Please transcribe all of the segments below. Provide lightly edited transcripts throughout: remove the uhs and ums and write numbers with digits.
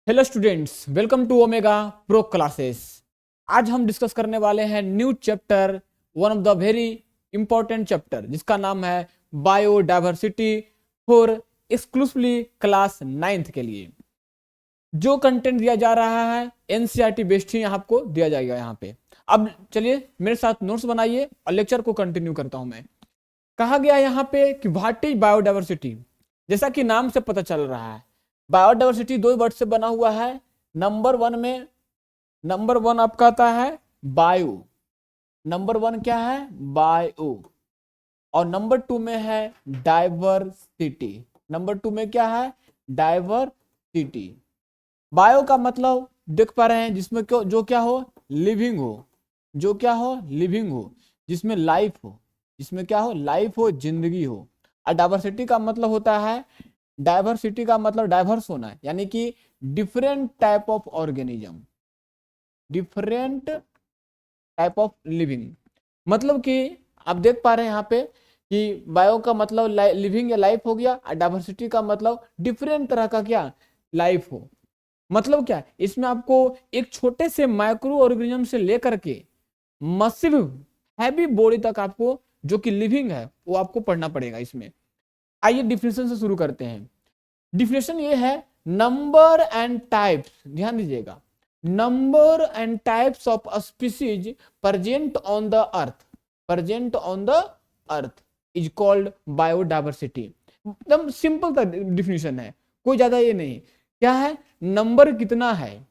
Hello students, welcome to Omega Pro Classes. आज हम discuss करने वाले हैं new chapter, one of the very important chapter जिसका नाम है biodiversity for exclusively class 9th के लिए। जो कंटेंट दिया जा रहा है एनसीईआरटी बेस्ड ही आपको दिया जाएगा यहाँ पे। अब चलिए मेरे साथ नोट्स बनाइए और लेक्चर को कंटिन्यू करता हूं मैं। कहा गया यहाँ पे कि व्हाट इज बायोडाइवर्सिटी। जैसा कि नाम से पता चल रहा है, बायोडाइवर्सिटी दो वर्ड से बना हुआ है। नंबर वन आपका आता है बायो। नंबर वन क्या है? बायो। और नंबर टू में है डाइवर्सिटी। नंबर टू में क्या है? डाइवर्सिटी। बायो का मतलब देख पा रहे हैं, जिसमें जो क्या हो, लिविंग हो। जो क्या हो, लिविंग हो, जिसमें लाइफ हो। जिसमें क्या हो, लाइफ हो, जिंदगी हो। और डाइवर्सिटी का मतलब होता है, डाइवर्सिटी का मतलब डाइवर्स होना है, यानी कि different type of organism, different type of living. मतलब कि आप देख पा रहे हैं यहाँ पे कि बायो का मतलब लिविंग या लाइफ हो गया, और डाइवर्सिटी का मतलब डिफरेंट तरह का क्या, लाइफ हो। मतलब क्या, इसमें आपको एक छोटे से माइक्रो ऑर्गेनिज्म से लेकर के मसिव हैवी बॉडी तक आपको जो कि लिविंग है वो आपको पढ़ना पड़ेगा इसमें। आइए डिफिनेशन से शुरू करते हैं। डिफिनेशन ये है, नंबर एंड टाइप्स, ध्यान दीजिएगा, number and types of species present on the earth, present on the earth is called biodiversity. एकदम सिंपल डिफिनेशन है, कोई ज्यादा ये नहीं। क्या है? नंबर कितना है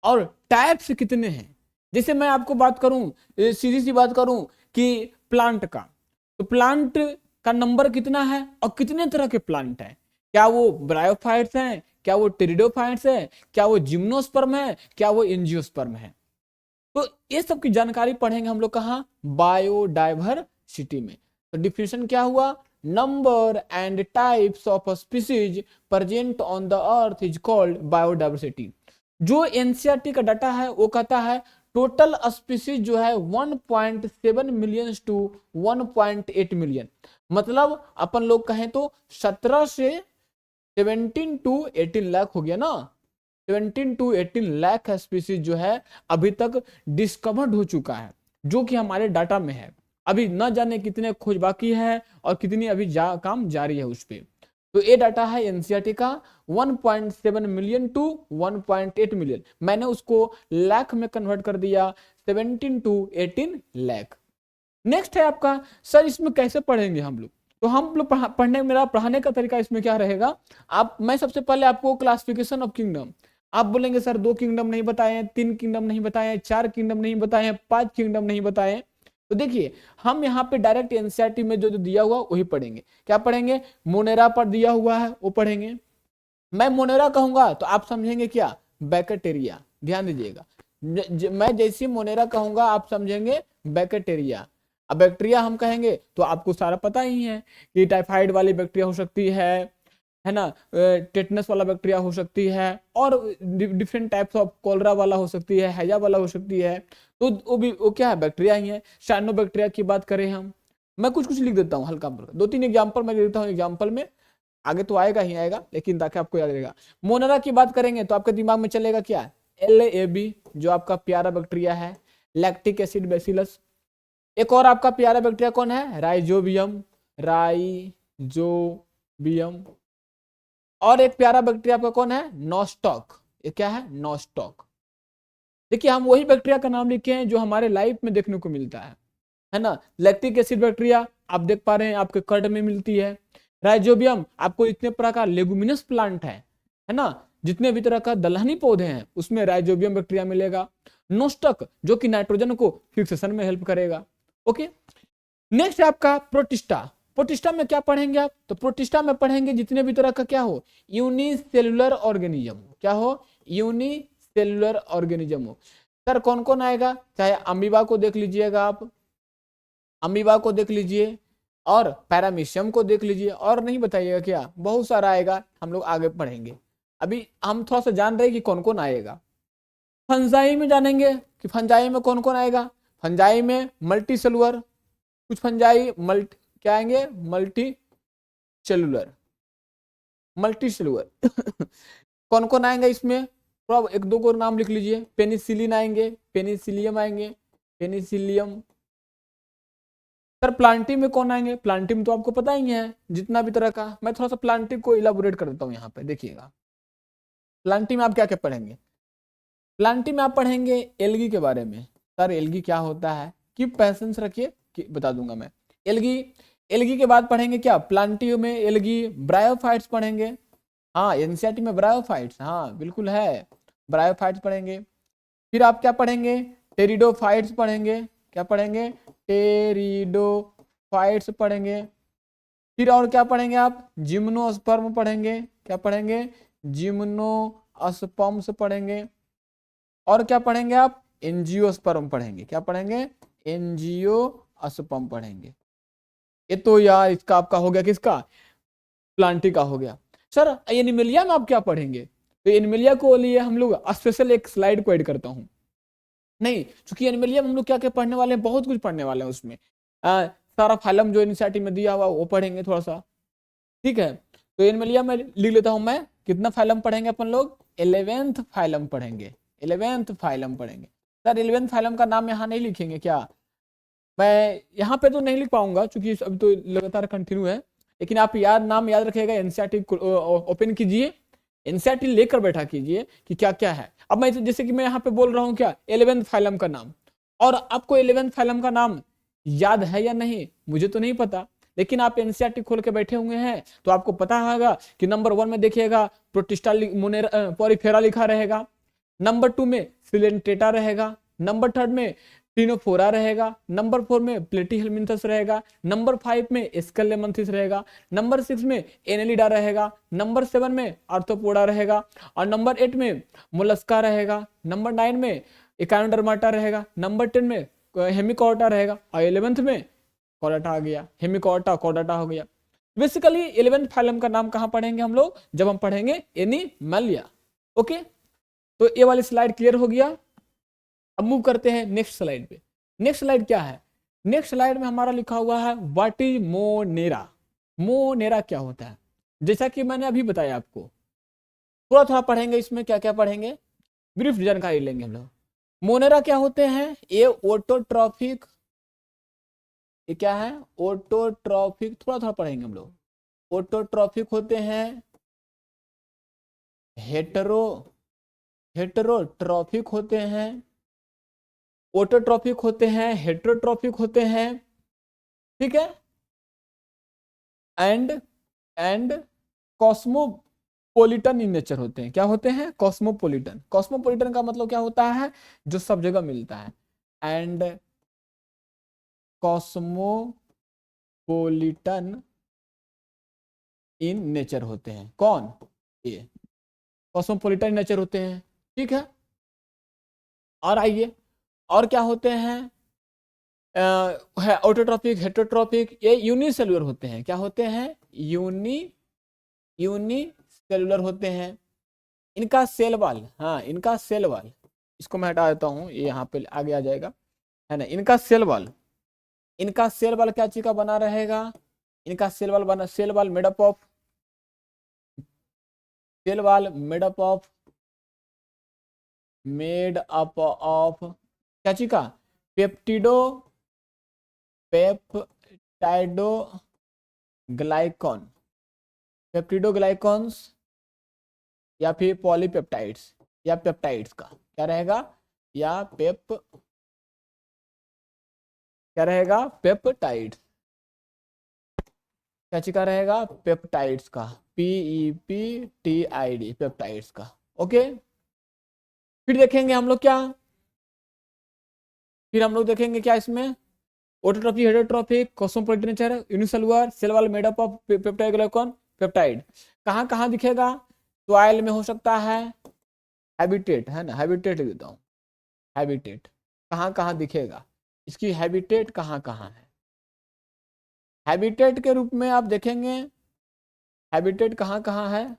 और टाइप्स कितने हैं। जैसे मैं आपको बात करूं, सीधी सी बात करूं कि प्लांट का, तो प्लांट का नंबर कितना है और कितने तरह के प्लांट हैं। क्या वो ब्रायोफाइट्स हैं, क्या वो टेरिडोफाइट्स हैं, क्या वो जिम्नोस्पर्म है, क्या वो एंजियोस्पर्म है। तो ये सब की जानकारी पढ़ेंगे हम लोग कहाँ, बायोडाइवर्सिटी में। तो डिफिनेशन क्या हुआ, number and types of species present on the earth is called biodiversity. जो एनसीईआरटी का डाटा है वो कहता है टोटल स्पीसीज जो है 1.7 मिलियन टू 1.8 मिलियन। मतलब अपन लोग कहें तो 17 से 17 टू 18 लाख हो गया ना। 17 टू 18 लाख स्पीसीज जो है अभी तक डिस्कवर्ड हो चुका है, जो कि हमारे डाटा में है। अभी न जाने कितने खोज बाकी है और कितनी अभी काम जारी है उस पर। तो ये डाटा है एनसीईआरटी का 1.7 मिलियन टू 1.8 मिलियन। मैंने उसको लाख में कन्वर्ट कर दिया, 17 टू 18 लाख। नेक्स्ट है आपका, सर इसमें कैसे पढ़ेंगे हम लोग। तो हम लोग पढ़ने, मेरा पढ़ाने का तरीका इसमें क्या रहेगा, मैं सबसे पहले आपको क्लासिफिकेशन ऑफ किंगडम, आप बोलेंगे सर 2 किंगडम नहीं बताए हैं, 3 किंगडम नहीं बताए हैं, 4 किंगडम नहीं बताए हैं, 5 किंगडम नहीं बताए। तो देखिए हम यहाँ पे डायरेक्ट एनसीईआरटी में जो जो दिया हुआ वही पढ़ेंगे। क्या पढ़ेंगे? मोनेरा पर दिया हुआ है वो पढ़ेंगे। मैं मोनेरा कहूंगा तो आप समझेंगे क्या, बैक्टीरिया। ध्यान दीजिएगा, मैं जैसे मोनेरा कहूंगा आप समझेंगे बैक्टीरिया। अब बैक्टीरिया हम कहेंगे तो आपको सारा पता ही है कि टाइफाइड वाली बैक्टीरिया हो सकती है ना, टेटनस वाला बैक्टीरिया हो सकती है, और डिफरेंट टाइप्स ऑफ कोलरा वाला हो सकती है, हैजा वाला हो सकती है। तो वो क्या है, बैक्टीरिया ही है। साइनो बैक्टीरिया की बात करें हम, मैं कुछ कुछ लिख देता हूँ हल्का फुल्का, 2-3 एग्जाम्पल मैं देता हूँ एग्जाम्पल में, आगे तो आएगा ही आएगा लेकिन ताकि आपको याद रहेगा। मोनेरा की बात करेंगे तो आपके दिमाग में चलेगा क्या, LAB जो आपका प्यारा बैक्टीरिया है, लैक्टिक एसिड बैसिलस। एक और आपका प्यारा बैक्टीरिया कौन है, राइजोबियम, राइजोबियम। और एक प्यारा बैक्टीरिया आपका कौन है, नॉस्टॉक। ये क्या है, नॉस्टॉक। देखिए हम वही बैक्टीरिया का नाम लिखे हैं जो हमारे लाइफ में देखने को मिलता है ना। लैक्टिक एसिड बैक्टीरिया आप देख पा रहे हैं आपके कर्ड में मिलती है। राइजोबियम आपको इतने प्रकार लेगुमिनस प्लांट है ना, जितने भी तरह का दलहनी पौधे हैं उसमें राइजोबियम बैक्टीरिया मिलेगा। नोस्टक जो कि नाइट्रोजन को फिक्सेशन में हेल्प करेगा। ओके, नेक्स्ट है आपका प्रोटिस्टा। प्रोटिस्टा में क्या पढ़ेंगे आप, तो प्रोटिस्टा में पढ़ेंगे जितने भी तरह का क्या हो, यूनिसेलुलर ऑर्गेनिज्म। क्या हो, यूनिसेलुलर ऑर्गेनिज्म हो। सर कौन कौन आएगा, चाहे अमीबा को देख लीजिएगा आप, अमीबा को देख लीजिए, और पैरामीशियम को देख लीजिए, और नहीं बताइएगा क्या, बहुत सारा आएगा, हम लोग आगे पढ़ेंगे। अभी हम थोड़ा सा जान रहे हैं कि कौन कौन आएगा। फंजाई में जानेंगे कि फंजाई में कौन कौन आएगा। फंजाई में मल्टी सेलुलर, कुछ फंजाई मल्टी क्या आएंगे, मल्टी सेलुलर, मल्टी सेलुलर कौन कौन आएंगे इसमें, थोड़ा एक दो को नाम लिख लीजिए। पेनिसिलिन आएंगे, पेनिसिलियम आएंगे, पेनिसिलियम। सर प्लांटिंग में कौन आएंगे, प्लांटिंग तो आपको पता ही है जितना भी तरह का। मैं थोड़ा सा प्लांटिंग को इलाबोरेट कर देता हूँ यहाँ पे, देखिएगा प्लांटिंग में आप क्या क्या पढ़ेंगे। प्लांटिंग में आप पढ़ेंगे एल्गी के बारे में। सर एल्गी क्या होता है, कि पैसेंस रखिए कि बता दूंगा मैं। एल्गी, एल्गी के बाद पढ़ेंगे क्या, प्लांटिंग में एल्गी, ब्रायोफाइट्स पढ़ेंगे। हाँ एनसीईआरटी में ब्रायोफाइट्स, हाँ बिल्कुल है, ब्रायोफाइट्स पढ़ेंगे। फिर आप क्या पढ़ेंगे, टेरिडोफाइट्स पढ़ेंगे। क्या पढ़ेंगे, टेरिडोफाइट्स पढ़ेंगे। फिर और क्या पढ़ेंगे आप, जिम्नोस्पर्म पढ़ेंगे। क्या पढ़ेंगे, जिम्नोस्पर्म्स पढ़ेंगे। और क्या पढ़ेंगे आप, एंजियोस्पर्म पढ़ेंगे। क्या पढ़ेंगे, एंजियोस्पर्म पढ़ेंगे। ये तो यार इसका आपका हो गया, किसका, प्लांटी का हो गया। सर एनिमलिया में आप क्या पढ़ेंगे, तो एनिमलिया को लिए हम लोग स्पेशल एक स्लाइड को ऐड करता हूं। नहीं, चूंकि एनिमलिया में हम लोग क्या क्या पढ़ने वाले हैं, बहुत कुछ पढ़ने वाले हैं उसमें। सारा फाइलम जो एनसीईआरटी में दिया हुआ वो पढ़ेंगे थोड़ा सा, ठीक है। तो एनिमलिया में लिख लेता हूं मैं, कितना फाइलम पढ़ेंगे अपन लोग, 11th फाइलम पढ़ेंगे, 11th फाइलम पढ़ेंगे। सर 11th फाइलम का नाम यहाँ नहीं लिखेंगे क्या, मैं यहाँ पे तो नहीं लिख पाऊंगा क्योंकि अभी तो लगातार कंटिन्यू है, लेकिन आप याद, नाम याद रखिएगा। एनसीईआरटी ओपन कीजिए, एनसीईआरटी लेकर बैठा कीजिए कि क्या क्या है। अब मैं जैसे कि मैं यहाँ पे बोल रहा हूँ क्या, 11th फाइलम का नाम, और आपको 11th फाइलम का नाम याद है या नहीं मुझे तो नहीं पता, लेकिन आप एनसीईआरटी खोल के बैठे हुए हैं तो आपको पता होगा कि नंबर 1 में देखिएगा प्रोटिस्टा पॉरीफेरा लिखा रहेगा, नंबर 2 में सिलेंटेटा रहेगा, नंबर 3 में टिनोफोरा रहेगा, नंबर 4 में प्लेटीहेलमिन्थस रहेगा, नंबर 5 में एस्केलेमंथिस रहेगा, नंबर 6 में एनेलिडा रहेगा, नंबर 7 में आर्थ्रोपोडा रहेगा, और नंबर 8 में मोलस्का रहेगा, नंबर 9 में एकाइनोडर्माटा रहेगा, नंबर 10 में हेमिकॉर्टा रहेगा, और 11th में कॉर्डाटा आ गया, हेमिकॉर्टा कॉर्डाटा हो गया। बेसिकली 11th फाइलम का नाम कहाँ पढ़ेंगे हम लोग, जब हम पढ़ेंगे एनिमलिया। ओके, तो ये वाली स्लाइड क्लियर हो गया। अब मूव करते हैं नेक्स्ट स्लाइड पे। नेक्स्ट स्लाइड क्या है, नेक्स्ट स्लाइड में हमारा लिखा हुआ है व्हाट इज मोनेरा। मोनेरा क्या होता है, जैसा कि मैंने अभी बताया आपको, थोड़ा थोड़ा पढ़ेंगे इसमें, क्या क्या पढ़ेंगे, ब्रीफ जानकारी लेंगे हम लोग। मोनेरा क्या होते हैं, ये ऑटोट्रॉफिक, ये क्या है, ऑटोट्रॉफिक, थोड़ा थोड़ा पढ़ेंगे हम लोग। ऑटोट्रॉफिक होते हैं, हेटेरोट्रॉफिक होते हैं, ऑटोट्रॉफिक होते हैं, हेटेरोट्रॉफिक होते हैं, ठीक है, एंड कॉस्मोपोलिटन इन नेचर होते हैं। क्या होते हैं, कॉस्मोपोलिटन। कॉस्मोपोलिटन का मतलब क्या होता है, जो सब जगह मिलता है, एंड कॉस्मोपोलिटन इन नेचर होते हैं। कौन, ये कॉस्मोपोलिटन नेचर होते हैं, ठीक है। और आइए, और क्या होते हैं, ऑटोट्रॉफिक, हेटेरोट्रॉफिक, ये यूनिसेलुलर होते हैं। क्या होते हैं, यूनिसेलुलर होते हैं। इनका सेल वाल, हाँ इनका सेल वाल, इसको मैं हटा देता हूँ, ये यहाँ पे आगे आ जाएगा, है ना। इनका सेल वाल, इनका सेल वाल क्या चीज का बना रहेगा, इनका सेल वाल बना, cell wall made up of, cell wall made up of क्या चीज का, पेप्टाइडोग्लाइकॉन, पेप्टिडोग्लाइकॉन्स, या फिर पॉलीपेप्टाइड्स, या पेप्टाइड्स का क्या रहेगा, या क्या रहेगा, पेप्टाइड्स, क्या चीज का रहेगा, पेप्टाइड्स का, PEPTID, पेप्टाइड्स का। ओके, फिर देखेंगे हम लोग क्या, फिर हम लोग देखेंगे क्या इसमें, autotrophic, heterotrophic, cosmopolitan nature, unicellular, cell wall made up of peptidoglycan, peptide. कहाँ कहाँ दिखेगा, सॉइल में हो सकता है, हैबिटेट है ना, हैबिटेट देता हूँ, हैबिटेट कहाँ कहाँ दिखेगा, इसकी हैबिटेट कहाँ कहाँ है। हैबिटेट के रूप में आप देखेंगे, हैबिटेट कहाँ कहाँ है,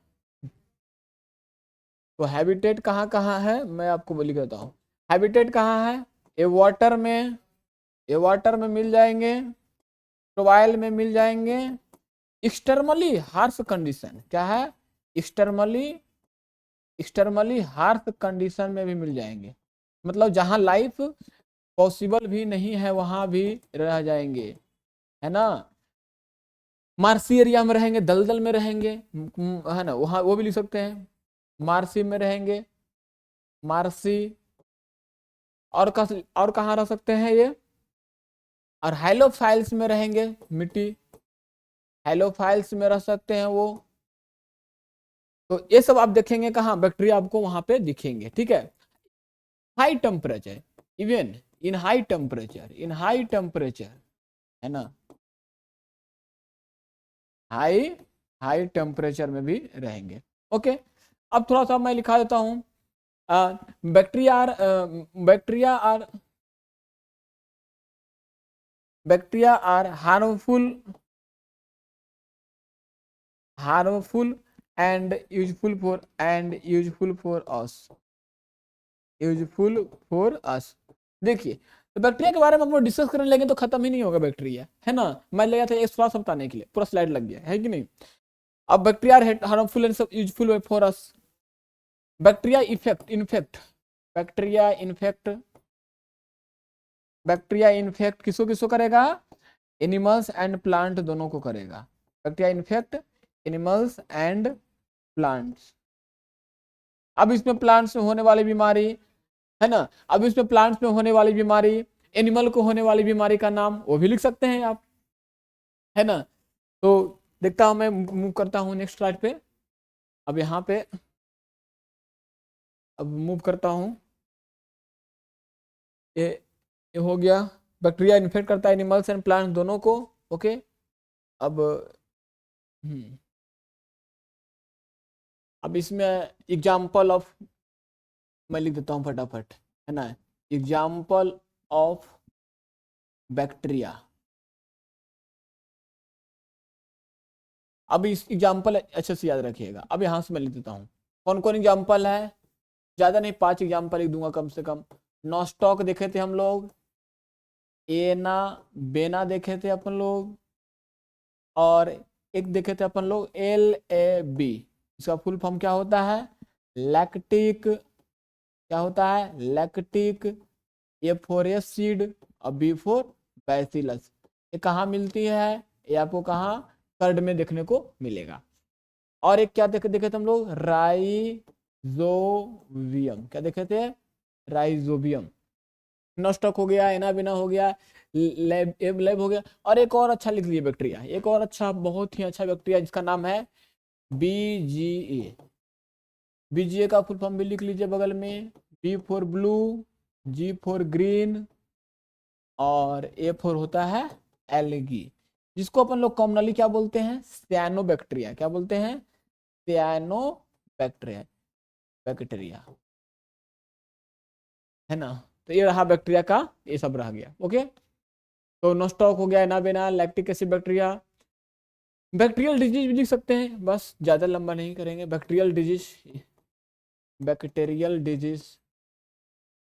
तो हैबिटेट कहाँ कहाँ है मैं आपको बोली कहता हूँ। हैबिटेट कहाँ है, ये वाटर में, ये वाटर में मिल जाएंगे, सॉइल में मिल जाएंगे, एक्सटर्मली हार्श कंडीशन, क्या है, एक्सटर्मली एक्सटर्मली हार्श कंडीशन में भी मिल जाएंगे, मतलब जहां लाइफ पॉसिबल भी नहीं है वहां भी रह जाएंगे, है ना। मार्सी एरिया में रहेंगे, दलदल में रहेंगे, है ना, वहां वो भी लिख सकते हैं, मार्सी में रहेंगे, मार्सी। और कहाँ रह सकते हैं ये, और हाइलोफाइल्स में रहेंगे, मिट्टी, हाइलोफाइल्स में रह सकते हैं वो। तो ये सब आप देखेंगे कहाँ, बैक्टीरिया आपको वहां पे दिखेंगे, ठीक है। High temperature, even in high temperature, in high temperature, है ना, हाई हाई टेम्परेचर में भी रहेंगे। ओके, अब थोड़ा सा मैं लिखा देता हूं, bacteria are bacteria are bacteria are harmful and useful for us, useful for us. देखिए, तो बैक्टीरिया के बारे में हम लोग डिस्कस करने लगे तो खत्म ही नहीं होगा बैक्टीरिया, है ना। मैं ले गया था एक थोड़ा सा बताने के लिए, पूरा स्लाइड लग गया है कि नहीं। अब bacteria harmful and useful for us. Bacteria infect bacteria infect bacteria infect किसको किसको करेगा, एनिमल्स एंड प्लांट दोनों को करेगा। Bacteria infect animals and plants. अब इसमें प्लांट्स में होने वाली बीमारी, है ना, अब इसमें प्लांट्स में होने वाली बीमारी, एनिमल को होने वाली बीमारी का नाम वो भी लिख सकते हैं आप, है ना। तो देखता हूं, मैं मूव करता हूं नेक्स्ट स्लाइड पे। अब यहाँ पे अब मूव करता हूं, ये हो गया, बैक्टीरिया इन्फेक्ट करता है एनिमल्स एंड प्लांट्स दोनों को। ओके, अब अब इसमें एग्जाम्पल ऑफ, मैं लिख देता हूँ फटाफट, है ना, एग्जाम्पल ऑफ बैक्टीरिया। अब इस एग्जाम्पल अच्छे से याद रखिएगा। अब यहाँ से मैं लिख देता हूँ कौन कौन एग्जाम्पल है, ज्यादा नहीं, 5 एग्जाम्पल लिख दूंगा कम से कम। नॉस्टॉक देखे थे हम लोग, एना बेना देखे थे अपन लोग, और एक देखे थे अपन लोग LAB, इसका फुल फॉर्म क्या होता है, लैक्टिक, क्या होता है, लैक्टिक। ए फॉर एसिड और बी फॉर बैसिलस। ये कहाँ मिलती है, ये आपको कहाँ, कर्ड में देखने को मिलेगा। और एक क्या देखे देखे थे हम लोग, राइजोवियम, क्या देखे थे, राइजोबियम। नॉस्टॉक हो गया, एना बिना हो गया, लेब हो गया। और एक और अच्छा लिख लीजिए बैक्टीरिया, एक और अच्छा, बहुत ही अच्छा बैक्टीरिया जिसका नाम है BGA। BGA का फुल फॉर्म भी लिख लीजिए बगल में, B for blue, G for green, और A फॉर होता है एल्गी, जिसको अपन लोग कॉमनली क्या बोलते हैं, सियानोबैक्टीरिया। क्या बोलते हैं, सियानोबैक्टीरिया, बैक्टीरिया, है ना। तो ये रहा बैक्टीरिया का, ये सब रह गया। ओके, तो नोस्टॉक हो गया, anabaena, lactic acid bacteria. Bacterial disease भी लिख सकते हैं, बस ज्यादा लंबा नहीं करेंगे। Bacterial disease, bacterial disease.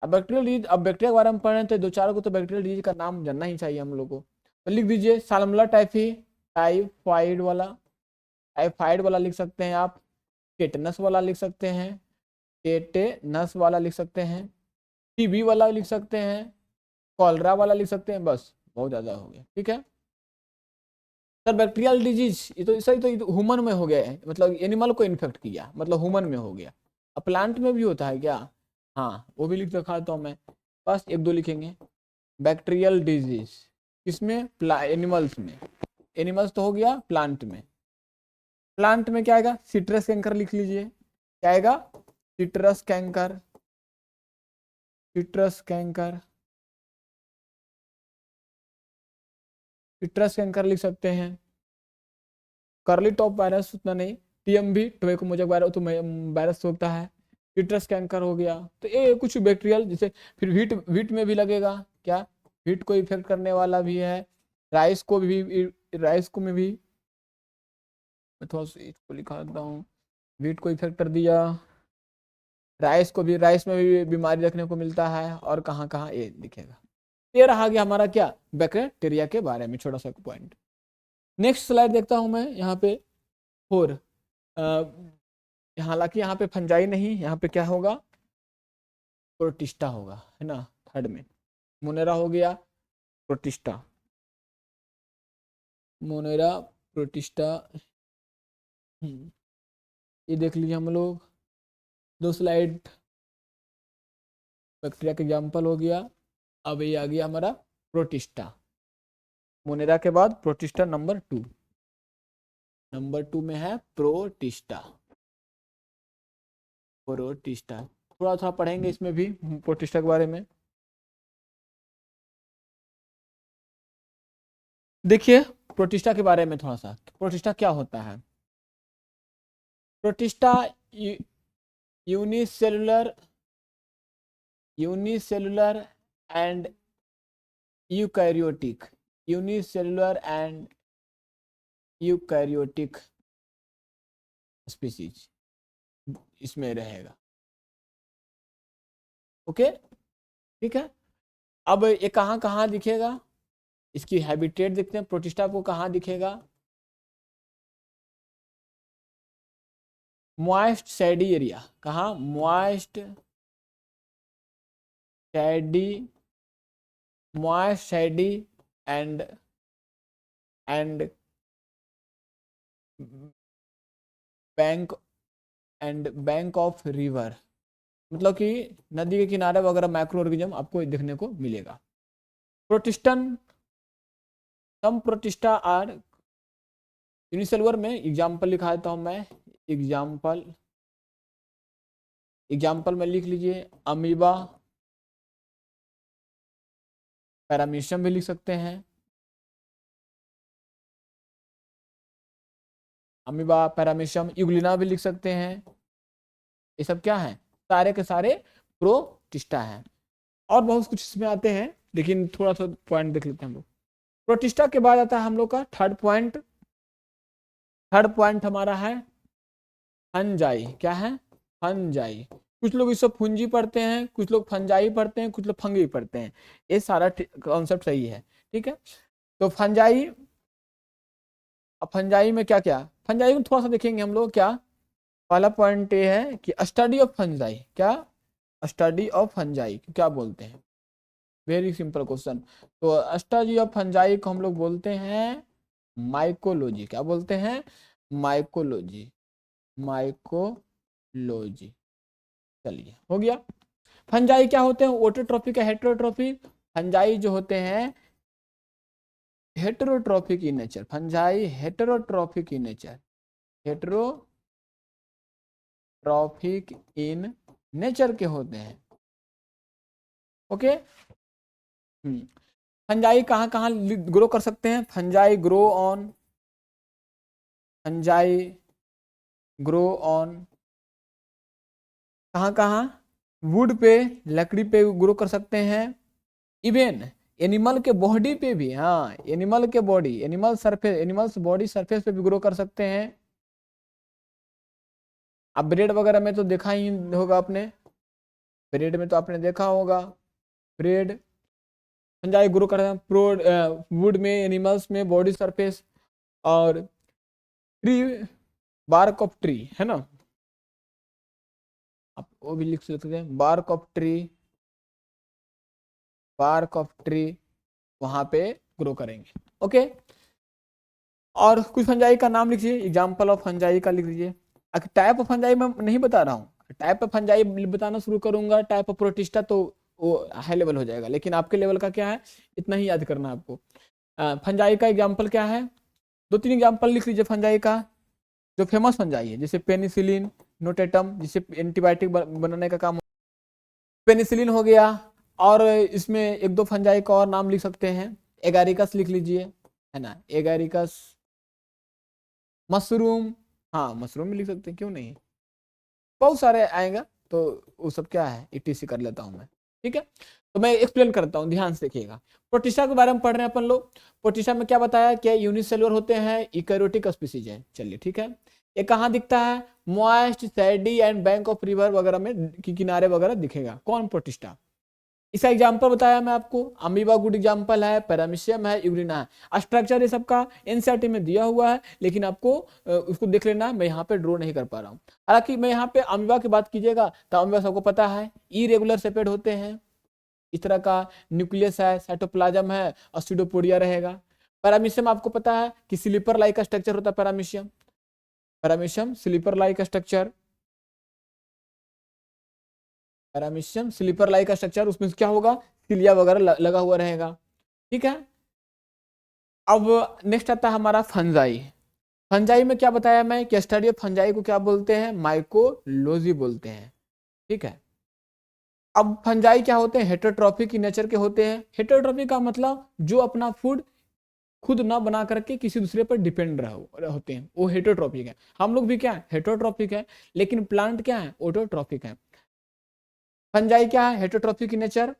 अब बैक्टीरियल डिजीज, अब बैक्टीरिया के बारे में पढ़ रहे हैं तो दो चार को तो बैक्टीरियल डिजीज का नाम जानना ही चाहिए हम लोग को। तो लिख दीजिए साल्मोनेला टाइफी, टाइफाइड वाला, टाइफाइड वाला लिख सकते हैं आप। टेटनस वाला लिख सकते हैं, टेटेनस वाला लिख सकते हैं। TB वाला लिख सकते हैं, कॉलरा वाला लिख सकते हैं। बस बहुत ज्यादा हो गया, ठीक है सर। बैक्टीरियल डिजीज ये तो सही, तो ह्यूमन में हो गया है, मतलब एनिमल को इन्फेक्ट किया, मतलब ह्यूमन में हो गया। अब प्लांट में भी होता है क्या, हाँ वो भी लिख रखा था मैं, बस एक दो लिखेंगे। बैक्टीरियल डिजीज किसमें, एनिमल्स में, एनिमल्स तो हो गया, प्लांट में, प्लांट में क्या आएगा, सिट्रस कैंकर लिख लीजिए। क्या आएगा, citrus canker, citrus canker, citrus canker लिख सकते हैं। करली टॉप वायरस उतना नहीं, TMV टोबैको मोजैक वायरस तो वायरस होता है। सिट्रस कैंकर हो गया। तो ये कुछ बैक्टीरियल, जैसे फिर वीट में भी लगेगा क्या, वीट को इफेक्ट करने वाला भी है, राइस को भी, राइस को में भी, मैं थोड़ा सा इसको लिखा देता हूँ, वीट को इफेक्ट कर दिया, राइस को भी, राइस में भी बीमारी देखने को मिलता है। और कहाँ कहाँ ये दिखेगा। ये रहा गया हमारा क्या, बैक्टीरिया के बारे में छोटा सा पॉइंट। नेक्स्ट स्लाइड देखता हूं मैं यहाँ पे, 4, हालांकि यहाँ पे फंजाई नहीं, यहाँ पे क्या होगा, प्रोटिस्टा होगा, है ना। थर्ड में मोनेरा हो गया, प्रोटिस्टा, मोनेरा, प्रोटिस्टा। ये देख लीजिए हम लोग, 2 स्लाइड बैक्टीरिया का एग्जाम्पल हो गया। अब ये आ गया हमारा प्रोटिस्टा, मोनेरा के बाद प्रोटिस्टा नंबर 2, नंबर 2 में है प्रोटिस्टा, प्रोटिस्टा। थोड़ा थोड़ा पढ़ेंगे इसमें भी प्रोटिस्टा के बारे में। देखिए प्रोटिस्टा के बारे में थोड़ा सा, प्रोटिस्टा क्या होता है। Protista unicellular, unicellular and eukaryotic, unicellular and eukaryotic species इसमें रहेगा। ओके, ठीक है। अब ये कहाँ कहाँ दिखेगा, इसकी हैबिटेट देखते हैं, प्रोटिस्टा को कहाँ दिखेगा। मॉइस्ट शैडी एरिया, कहाँ, moist Shady, moist Shady and bank, and bank of river, मतलब कि नदी के किनारे वगैरह माइक्रो ऑर्गेनिज्म आपको देखने को मिलेगा। प्रोटिस्टन, सम प्रोटिस्टा आर यूनिसेलुलर में एग्जाम्पल लिखा देता हूं मैं, एग्जाम्पल, एग्जाम्पल में लिख लीजिए, अमीबा, पैरामीशियम भी लिख सकते हैं, अमीबा, पैरामीशियम, यूग्लिना भी लिख सकते हैं। ये सब क्या है, सारे के सारे प्रोटिस्टा हैं। और बहुत कुछ इसमें आते हैं, लेकिन थोड़ा सा पॉइंट देख लेते हैं हम लोग। प्रोटिस्टा के बाद आता है हम लोग का थर्ड पॉइंट, थर्ड पॉइंट हमारा है फंजाई। क्या है, फंजाई। कुछ लोग इसको फुंजी पढ़ते हैं, कुछ लोग फंजाई पढ़ते हैं, कुछ लोग फंगी पढ़ते हैं, ये सारा कॉन्सेप्ट सही है, ठीक है। तो फंजाई, अब फंजाई में क्या क्या, फंजाई में थोड़ा सा देखेंगे हम लोग। क्या, पहला पॉइंट ये है कि स्टडी ऑफ फंजाई, क्या, स्टडी ऑफ फंजाई क्या बोलते हैं, वेरी सिंपल क्वेश्चन। तो स्टडी ऑफ फंजाई को हम लोग बोलते हैं माइकोलॉजी। क्या बोलते हैं, माइकोलॉजी, माइकोलॉजी। चलिए हो गया। फंजाई क्या होते हैं, ऑटोट्रॉफिक या हेटेरोट्रॉफिक। फंजाई जो होते हैं heterotrophic in nature, fungi heterotrophic in nature, heterotrophic in nature के होते हैं। ओके, फंजाई कहाँ कहाँ ग्रो कर सकते हैं, fungi grow on, fungi grow on कहाँ कहाँ, वुड पे, लकड़ी पे ग्रो कर सकते हैं, इवन एनिमल के बॉडी पे भी, हाँ एनिमल के body, animal surface, animals body surface पे भी ग्रो कर सकते हैं। अब ब्रेड वगैरह में तो देखा ही होगा आपने, ब्रेड में तो आपने देखा होगा, ब्रेड फंजाई ग्रो कर रहे हैं प्रो वुड में, एनिमल्स में बॉडी सरफेस, और ट्री, बार्क ऑफ ट्री, है ना, आप वो भी लिख सकते हैं, bark of tree, bark of tree, वहां पे ग्रो करेंगे। ओके, और कुछ फंजाई का नाम लिखिए, एग्जाम्पल ऑफ फंजाई का लिख लीजिए। टाइप ऑफ फंजाई मैं नहीं बता रहा हूँ, टाइप ऑफ फंजाई बताना शुरू करूंगा, टाइप ऑफ प्रोटिस्टा तो वो हाई लेवल हो जाएगा, लेकिन आपके लेवल का क्या है, इतना ही याद करना है आपको। फंजाई का एग्जाम्पल क्या है, 2-3 एग्जाम्पल लिख लीजिए फंजाई का, जो फेमस फंजाई है, जैसे पेनिसिलिन, नोटेटम, जिसे एंटीबायोटिक बनाने का काम, पेनिसिलिन हो गया। और इसमें 1-2 फंजाई का और नाम लिख सकते हैं, एगारिकस लिख लीजिए, है ना, एगारिकस, मशरूम, हाँ मशरूम भी लिख सकते हैं, क्यों नहीं, बहुत सारे आएगा, तो वो सब क्या है ETC कर लेता हूं मैं, ठीक है। तो मैं एक्सप्लेन करता हूं, ध्यान से देखिएगा। प्रोटिस्टा के बारे में पढ़ रहे हैं अपन लोग। प्रोटिस्टा में क्या बताया, क्या यूनिसेलुलर होते हैं, यूकैरियोटिक स्पीसीज है। चलिए ठीक है, ये कहाँ दिखता है, moist, सैडी and bank of river वगैरह में, किनारे वगैरह दिखेगा। कौन, प्रोटिस्टा। इसका एग्जाम्पल बताया मैं आपको, अमीबा गुड एग्जाम्पल है, पैरामीशियम है, यूरिना है। स्ट्रक्चर ये सबका एनसीईआरटी में दिया हुआ है, लेकिन आपको उसको देख लेना, मैं यहाँ पे ड्रॉ नहीं कर पा रहा हूँ। हालांकि मैं यहाँ पे अमीबा की बात कीजिएगा तो अमीबा सबको पता है इरेगुलर सेपेड होते हैं, इस तरह का न्यूक्लियस है, साइटोप्लाज्म है और स्यूडोपोडिया रहेगा। पैरामीशियम आपको पता है कि स्लीपर लाइक का स्ट्रक्चर होता है, paramecium, paramecium slipper like structure, paramecium slipper like का स्ट्रक्चर, उसमें क्या होगा, सिलिया वगैरह लगा हुआ रहेगा, ठीक है। अब नेक्स्ट आता है हमारा फंजाई। फंजाई में क्या बताया मैं कि स्टडी ऑफ फंजाई को क्या बोलते हैं, माइकोलॉजी बोलते हैं, ठीक है। अब फंजाई क्या होते हैं, हेटरोट्रॉफिक नेचर के होते हैं। हेटरोट्रॉफिक का मतलब जो अपना फूड खुद ना बना करके किसी दूसरे पर डिपेंड होते हैं, वो हेटरोट्रॉफिक है। हम लोग भी क्या है, हेटरोट्रॉफिक है, लेकिन प्लांट क्या है, ऑटोट्रॉफिक है। फंजाई क्या है, हेटरोट्रॉफिक नेचर।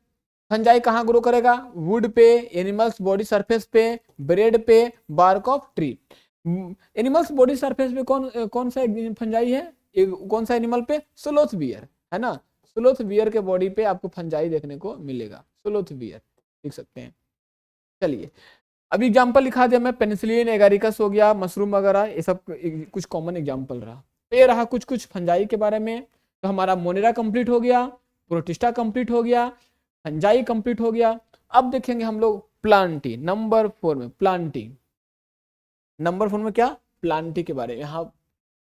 फंजाई कहाँ ग्रो करेगा, वुड पे, एनिमल्स बॉडी सरफेस पे, ब्रेड पे, bark of tree. Animals body surface पे कौन कौन सा फंजाई है, कौन सा एनिमल पे, स्लोथ बियर है ना, स्लोथ बियर के बॉडी पे आपको फंजाई देखने को मिलेगा, स्लोथ बियर देख सकते हैं। चलिए अभी एग्जांपल लिखा दिया मैं, पेनिसिलिन, एगारिकस हो गया, मशरूम वगैरह, ये सब कुछ कॉमन एग्जांपल रहा। तो ये रहा कुछ कुछ फंजाई के बारे में। तो हमारा मोनेरा कंप्लीट हो गया, प्रोटिस्टा कंप्लीट हो गया, फंजाई कंप्लीट हो गया। अब देखेंगे हम लोग प्लांटी, नंबर 4 में प्लांटी, नंबर 4 में क्या, प्लांटी के बारे में। यहाँ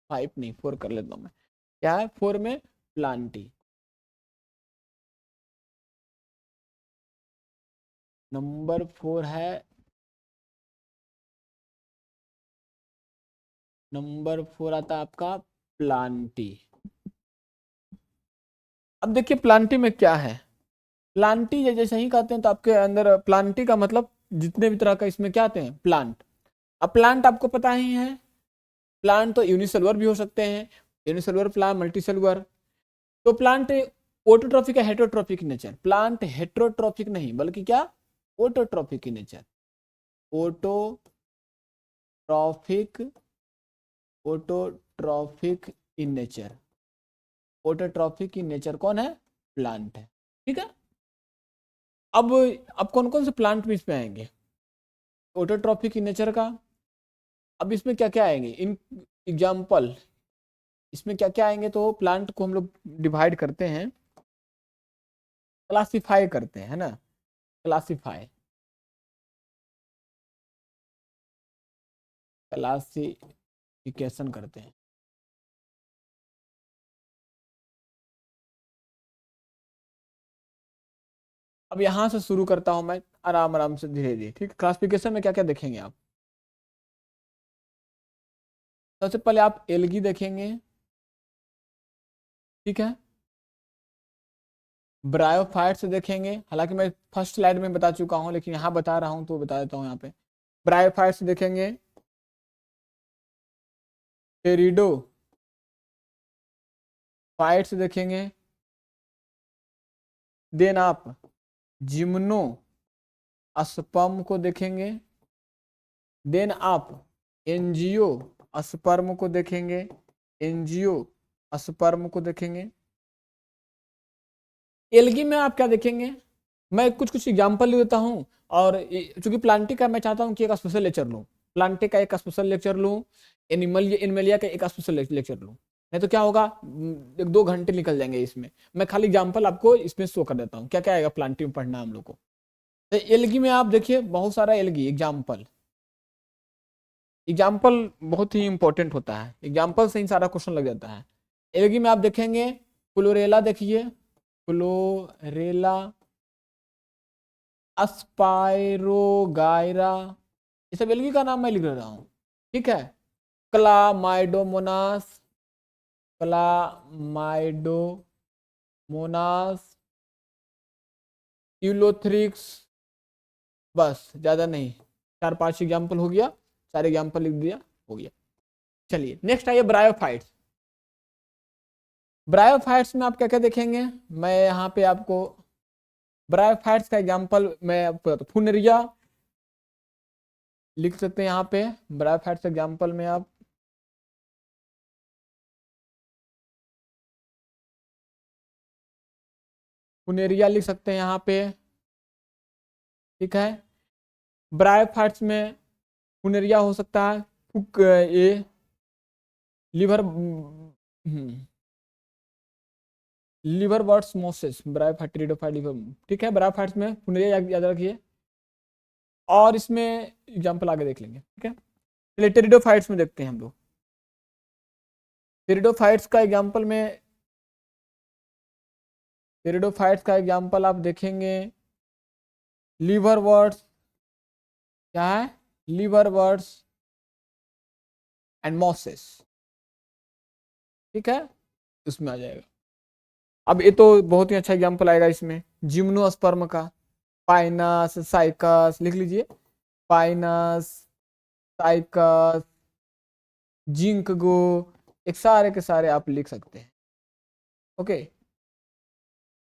5 नहीं 4 कर लेता हूँ मैं, क्या है 4 में, प्लांटी। नंबर 4 है, नंबर 4 आता है आपका प्लांटी। अब देखिए प्लांटी में क्या है, प्लांटी जैसे ही कहते हैं तो आपके अंदर प्लांटी का मतलब जितने भी तरह का इसमें क्या आते हैं, प्लांट। अब प्लांट आपको पता ही है, प्लांट तो यूनिसेलुलर भी हो सकते हैं, यूनिसेलुलर प्लांट, मल्टीसेलुलर। तो प्लांट ऑटोट्रॉफिक है, हेटरोट्रॉफिक नेचर, प्लांट हेटरोट्रॉफिक नहीं बल्कि क्या, autotrophic nature, autotrophic, autotrophic in nature, autotrophic in nature कौन है, प्लांट है, ठीक है। अब कौन कौन से प्लांट में इसमें आएंगे, ऑटोट्रॉफिक इन नेचर का। अब इसमें क्या क्या आएंगे, इन एग्जाम्पल, इसमें क्या क्या आएंगे, तो प्लांट को हम लोग डिवाइड करते हैं, क्लासिफाई करते हैं, है ना, क्लासिफाई, क्लासिफिकेशन करते हैं। अब यहां से शुरू करता हूं मैं, आराम आराम से धीरे धीरे, ठीक। क्लासिफिकेशन में क्या क्या देखेंगे आप, सबसे पहले आप एल्गी देखेंगे, ठीक है। ब्रायोफाइट्स देखेंगे, हालांकि मैं फर्स्ट स्लाइड में बता चुका हूं, लेकिन यहाँ बता रहा हूं तो बता देता हूँ यहाँ पे। ब्रायोफाइट्स देखेंगे, टेरिडो फाइट्स देखेंगे, देन आप जिम्नो अस्पर्म को देखेंगे, देन आप एनजीओ अस्पर्म को देखेंगे, एनजीओ अस्पर्म को देखेंगे। एल्गी में आप क्या देखेंगे, मैं कुछ कुछ एग्जांपल देता हूं, और चूंकि प्लांटी का मैं चाहता हूं कि एक स्पेशल लेक्चर लूं, प्लांटी का एक स्पेशल लेक्चर लूं, एनिमल एनिमलिया का एक स्पेशल लेक्चर लूं, नहीं तो क्या होगा, 1-2 घंटे निकल जाएंगे इसमें। मैं खाली एग्जांपल आपको इसमें शो कर देता हूँ, क्या क्या आएगा प्लांटी में पढ़ना हम लोग को। तो एल्गी में आप देखिए बहुत सारा एल्गी एग्जाम्पल, एग्जाम्पल बहुत ही इंपॉर्टेंट होता है, एग्जाम्पल से ही सारा क्वेश्चन लग जाता है। एल्गी में आप देखेंगे, क्लोरेला देखिए, क्लोरेला, अस्पायरोगायरा, ये सब एल्गी का नाम मैं लिख रहा हूँ, ठीक है। क्लामाइडोमोनास, क्लामाइडोमोनास, यूलोथ्रिक्स, बस ज्यादा नहीं, 4-5 एग्जाम्पल हो गया, 4 एग्जाम्पल लिख दिया, हो गया। चलिए नेक्स्ट आइए ब्रायोफाइट्स। ब्रायोफाइट्स में आप क्या क्या देखेंगे, मैं यहाँ पे आपको ब्रायोफाइट्स का एग्जांपल मैं आपको, फुनरिया लिख सकते हैं यहाँ पे, ब्रायोफाइट्स एग्जांपल में आप फुनेरिया लिख सकते हैं यहाँ पे, ठीक है। ब्रायोफाइट्स में फुनेरिया हो सकता है, ये liver liver words Moses, bryophyte pteridophyte liver, ठीक है। ब्रायोफाइट्स में फुनेरिया याद रखिए, और इसमें एग्जाम्पल आगे देख लेंगे, ठीक है। चलिए टेरिडोफाइट्स में देखते हैं हम लोग। टेरिडोफाइट्स का एग्जाम्पल में, टेरिडोफाइट्स का एग्जाम्पल आप देखेंगे, लीवर वर्ड्स, क्या है, लीवर वर्ड्स एंड मॉसेस, ठीक है, उसमें आ जाएगा। अब ये तो बहुत ही अच्छा एग्जाम्पल आएगा इसमें, जिम्नोस्पर्म का, पाइनस, साइकस, लिख लीजिए, पाइनस, साइकस, जिंकगो, एक सारे के सारे आप लिख सकते हैं, ओके।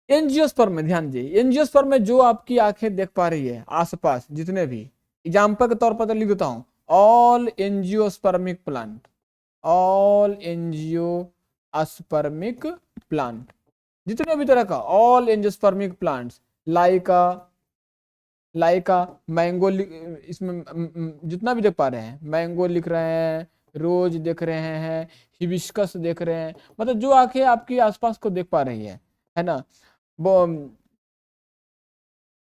एंजियोस्पर्म में ध्यान दीजिए, एंजियोस्पर्म में जो आपकी आंखें देख पा रही है आसपास जितने भी, एग्जाम्पल के तौर पर तो लिख देता हूं, all angiospermic plant, all angiospermic plant, जितने भी तरह का ऑल एंजियोस्पर्मिक प्लांट्स, लाइका, लाइका, मैंगो, इसमें जितना भी देख पा रहे हैं, मैंगो लिख रहे हैं, रोज देख रहे हैं, हिबिस्कस देख रहे हैं, मतलब जो आंखें आपकी आसपास को देख पा रही है ना, वो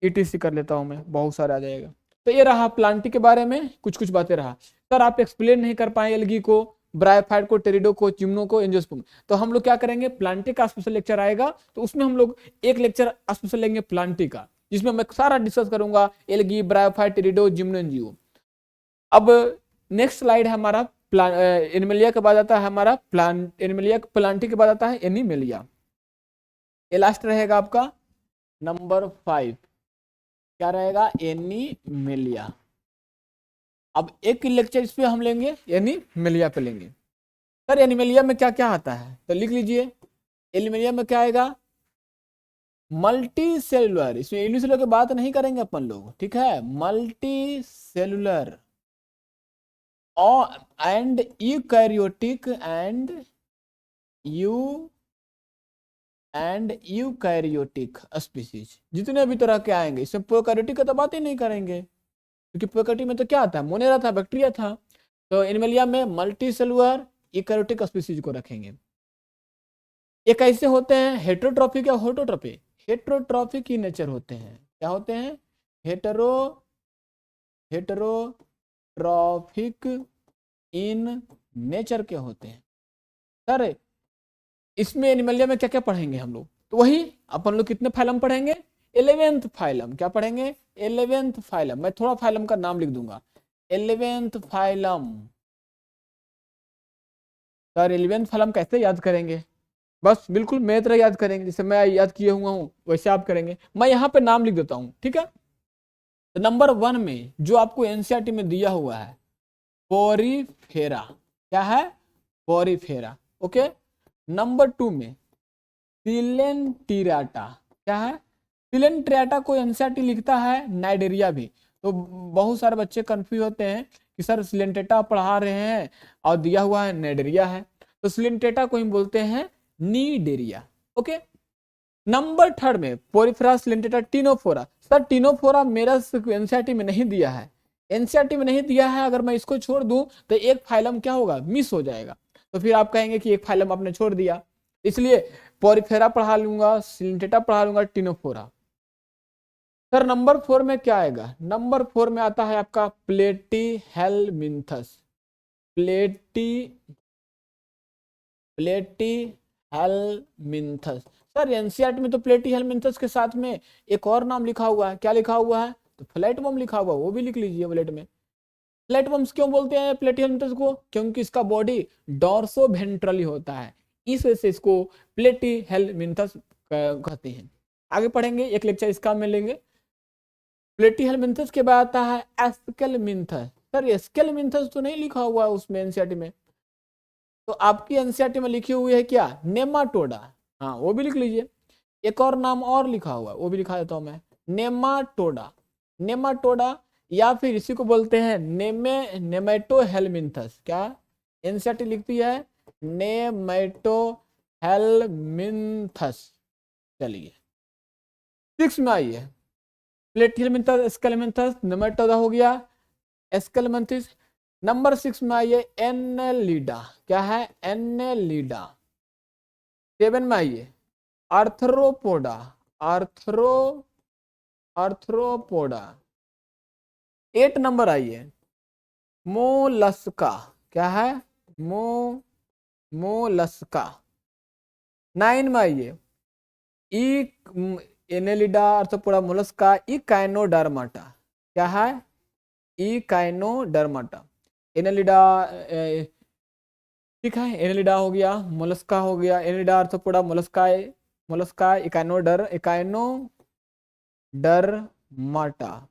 ETC कर लेता हूं मैं, बहुत सारा आ जाएगा। तो ये रहा प्लांटी के बारे में कुछ कुछ बातें रहा। सर आप एक्सप्लेन नहीं कर पाए एल्गी को, ब्रायोफाइट को, टेरिडो को, चिम्नो को, एंजियोस्पर्म, तो हम लोग क्या करेंगे, प्लांटी का स्पेशल लेक्चर आएगा, तो उसमें हम लोग एक लेक्चर स्पेशल लेंगे प्लांटी का, जिसमें मैं सारा डिस्कस करूंगा, एल्गी, ब्रायोफाइट, टेरिडो, जिम्नो, एंजियो। अब नेक्स्ट स्लाइड है हमारा एनिमेलिया के बाद आता है हमारा एनिमेलिया, प्लांटी के बाद आता है एनिमेलिया, ये लास्ट रहेगा आपका नंबर 5, क्या रहेगा, एनिमेलिया। अब एक लेक्चर इस पे हम लेंगे, एनिमेलिया पे लेंगे। सर एनिमेलिया में क्या क्या आता है, तो लिख लीजिए, एनिमेलिया में क्या आएगा, मल्टी सेलुलर, इसमें यूनिसेलुलर की बात नहीं करेंगे अपन लोग, ठीक है, multi cellular and eukaryotic and eukaryotic species, जितने भी तरह के आएंगे, इसमें प्रोकैरियोटिक की तो बात ही नहीं करेंगे, क्योंकि प्रोकैरियोटिक में तो क्या आता है, मोनेरा था, बैक्टीरिया था। तो एनिमेलिया में मल्टी सेलुलर यूकैरियोटिक स्पीसीज को रखेंगे। ये कैसे होते हैं, हेटेरोट्रॉफिक या होटोट्रॉफिक, हेटेरोट्रॉफिक ही नेचर होते हैं, क्या होते हैं, हेटेरोट्रॉफिक इन नेचर के होते हैं। सर इसमें एनिमलिया में क्या क्या पढ़ेंगे हम लोग, तो वही अपन लोग कितने फाइलम पढ़ेंगे, 11th फाइलम, क्या पढ़ेंगे, 11th फाइलम, मैं थोड़ा फाइलम का नाम लिख दूंगा, 11th phylum. Sir 11th phylum कैसे याद करेंगे, बस बिल्कुल मैं तरह याद करेंगे, जैसे मैं याद किए हुआ हूं वैसे आप करेंगे, मैं यहाँ पे नाम लिख देता हूँ, ठीक है। तो नंबर 1 में जो आपको एनसीईआरटी में दिया हुआ है, पोरीफेरा, क्या है, पोरीफेरा, ओके। नंबर 2 में सिलेंटिराटा, क्या है, सिलेंटिराटा को एनसीईआरटी लिखता है नाइडेरिया भी, तो बहुत सारे बच्चे कंफ्यूज होते हैं कि सर सिलेंटेटा पढ़ा रहे हैं और दिया हुआ है नाइडेरिया है, तो सिलेंटेटा को हम बोलते हैं नीडेरिया, ओके। नंबर 3 में Porifera Coelenterata Ctenophora, sir Ctenophora मेरा एनसीईआरटी में नहीं दिया है, एनसीईआरटी में नहीं दिया है, अगर मैं इसको छोड़ दूं तो एक फाइलम क्या होगा, मिस हो जाएगा, तो फिर आप कहेंगे कि एक फाइलम आपने छोड़ दिया, इसलिए पोरीफेरा पढ़ा लूंगा, सिलेंटेटा पढ़ा लूंगा, टिनोफोरा। सर नंबर 4 में क्या आएगा, नंबर 4 में आता है आपका प्लेटीहेलमिन्थस, प्लेटीहेलमिन्थस। सर एनसीईआरटी में तो प्लेटीहेलमिन्थस के साथ में एक और नाम लिखा हुआ है, क्या लिखा हुआ है, तो फ्लैटवर्म लिखा हुआ, वो भी लिख लीजिए बुलेट में। फ्लैटवर्म्स क्यों बोलते हैं प्लेटीहेलमिन्थस को, क्योंकि इसका बॉडी डॉर्सोवेंट्रली होता है, इस वजह से इसको प्लेटीहेलमिन्थस कहते हैं। आगे पढ़ेंगे, एक लेक्चर इसका में लेंगे। प्लेटीहेलमिन्थस के बाद आता है एस्केलमिन्थस, सर एस्केलमिन्थस तो नहीं लिखा हुआ है उसमें एनसीईआरटी में, तो आपकी एनसीईआरटी में लिखी हुई है क्या, नेमाटोडा, हाँ वो भी लिख लीजिए। एक और नाम और लिखा हुआ है, वो भी लिखा देता हूं मैं, नेमाटोडा, नेमाटोडा, या फिर इसी को बोलते हैं नेमेटोहेलमिन्थस, क्या एनसीईआरटी लिखती है, नेमेटोहेलमिन्थस। चलिए 6 में आइए, प्लेटियलमिंथस, स्केलेमिंथस, नेमेटोदा हो गया, एस्केलेमिंथिस। नंबर 6 में आइए, एनेलिडा, क्या है, एनेलिडा। 7 में आइए, आर्थ्रोपोडा, आर्थ्रोपोडा। 8 नंबर आइए, मोलस्का, क्या है, मोलस्का। 9 में आइए, एनेलिडा, आर्थ्रोपोडा, मोलस्का, इकाइनोडर्माटा, क्या है, इकाइनोडर्माटा। एनेलिडा, ठीक है, एनेलिडा हो गया, मोलस्का हो गया, Annelida, Arthropoda, Mollusca, Echinodermata.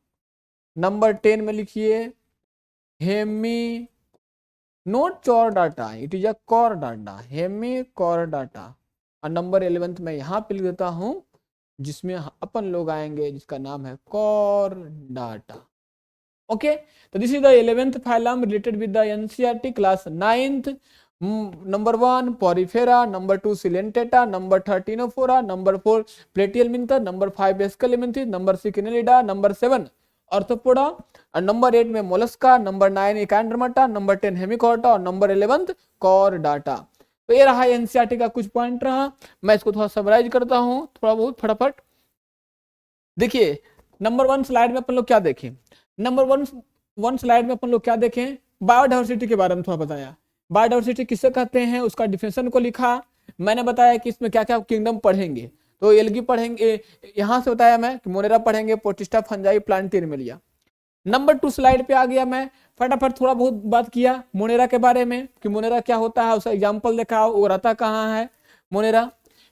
Number 10 में लिखिए, hemi, note Chordata, it is a Chordata, Hemichordata. और नंबर 11 में यहाँ पे लिख देता हूं, जिसमें अपन लोग आएंगे, जिसका नाम है कॉरडाटा। ओके, तो this is the 11th phylum related with the NCERT class 9th। Number 1 Porifera, number 2 Coelenterata, number 13 ओफोरा, number 4 Platyhelminthes, number 5 Aschelminthes, number 6 Annelida, number 7 Arthropoda, और नंबर 8 में Mollusca, number 9 Echinodermata, number 10 Hemichordata, और number 11 कॉरडाटा। तो ये रहा NCERT का कुछ point रहा। मैं इसको थोड़ा समराइज करता हूं, थोड़ा बहुत फटाफट। देखिए, नंबर 1 स्लाइड में अपन लोग क्या देखें, नंबर वन स्लाइड में अपन लोग क्या देखें, बायोडाइवर्सिटी के बारे में थोड़ा बताया। बायोडाइवर्सिटी किसे कहते हैं, उसका डिफिनेशन को लिखा। मैंने बताया कि इसमें क्या क्या किंगडम पढ़ेंगे, तो एल्गी पढ़ेंगे, यहां से बताया मैं कि मोनेरा पढ़ेंगे, protista, fungi, plant, Animalia. Number 2 slide पे आ गया, मैं फटाफट थोड़ा बहुत बात किया मोनेरा के बारे में कि मोनेरा क्या होता है, उसका एग्जाम्पल देखा, वो रहता कहाँ है मोनेरा।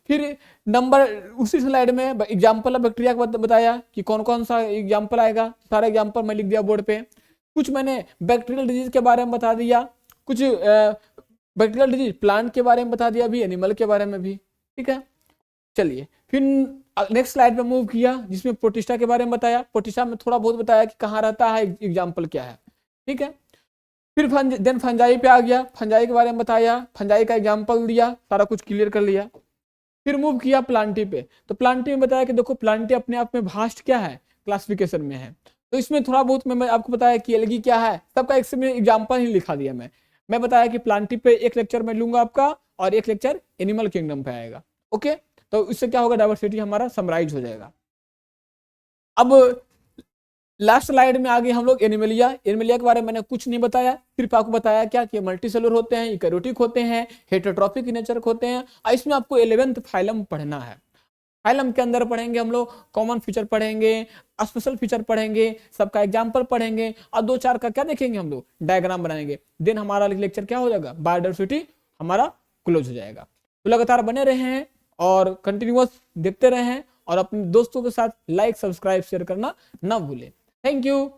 फिर नंबर उसी स्लाइड में एग्जाम्पल ऑफ बैक्टीरिया का बताया कि कौन कौन सा एग्जाम्पल आएगा, सारा एग्जाम्पल मैं लिख दिया बोर्ड पे। कुछ मैंने बैक्टीरियल डिजीज के बारे में बता दिया, कुछ बैक्टीरियल डिजीज प्लांट के बारे में बता दिया, भी एनिमल के बारे में भी, ठीक है। चलिए फिर नेक्स्ट स्लाइड पे मूव किया, जिसमें प्रोटिस्टा के बारे में बताया। प्रोटिस्टा में थोड़ा बहुत बताया कि कहाँ रहता है, एग्जाम्पल क्या है, ठीक है। फिर देन फंजाई पे आ गया, फंजाई के बारे में बताया, फंजाई का एग्जाम्पल दिया, सारा कुछ क्लियर कर लिया। फिर मूव किया प्लांटी पे, तो प्लांटी में बताया कि देखो प्लांटी अपने आप में भास्ट क्या है, क्लासिफिकेशन में है। तो इसमें थोड़ा बहुत मैं आपको बताया कि एल्गी क्या है, सबका एक में एग्जाम्पल ही लिखा दिया मैं बताया कि प्लांटी पे एक लेक्चर में लूंगा आपका, और एक लेक्चर एनिमल किंगडम पे आएगा। ओके, तो इससे क्या होगा, डाइवर्सिटी हमारा समराइज हो जाएगा। अब लास्ट स्लाइड में आगे हम लोग एनिमलिया के बारे में मैंने कुछ नहीं बताया, सिर्फ आपको बताया क्या कि मल्टी सेलुलर होते हैं, यूकैरियोटिक होते हैं, हेटेरोट्रॉफिक नेचर होते हैं। और इसमें आपको 11th फाइलम पढ़ना है। फाइलम के अंदर पढ़ेंगे हम लोग कॉमन फीचर पढ़ेंगे, स्पेशल फीचर पढ़ेंगे, सबका एग्जाम्पल पढ़ेंगे, और 2-4 का क्या देखेंगे हम लोग, डायग्राम बनाएंगे। देन हमारा लेक्चर क्या हो जाएगा, बायोडाइवर्सिटी हमारा क्लोज हो जाएगा। तो लगातार बने रहे हैं और कंटिन्यूअस देखते रहे हैं, और अपने दोस्तों के साथ लाइक, सब्सक्राइब, शेयर करना ना भूलें। Thank you.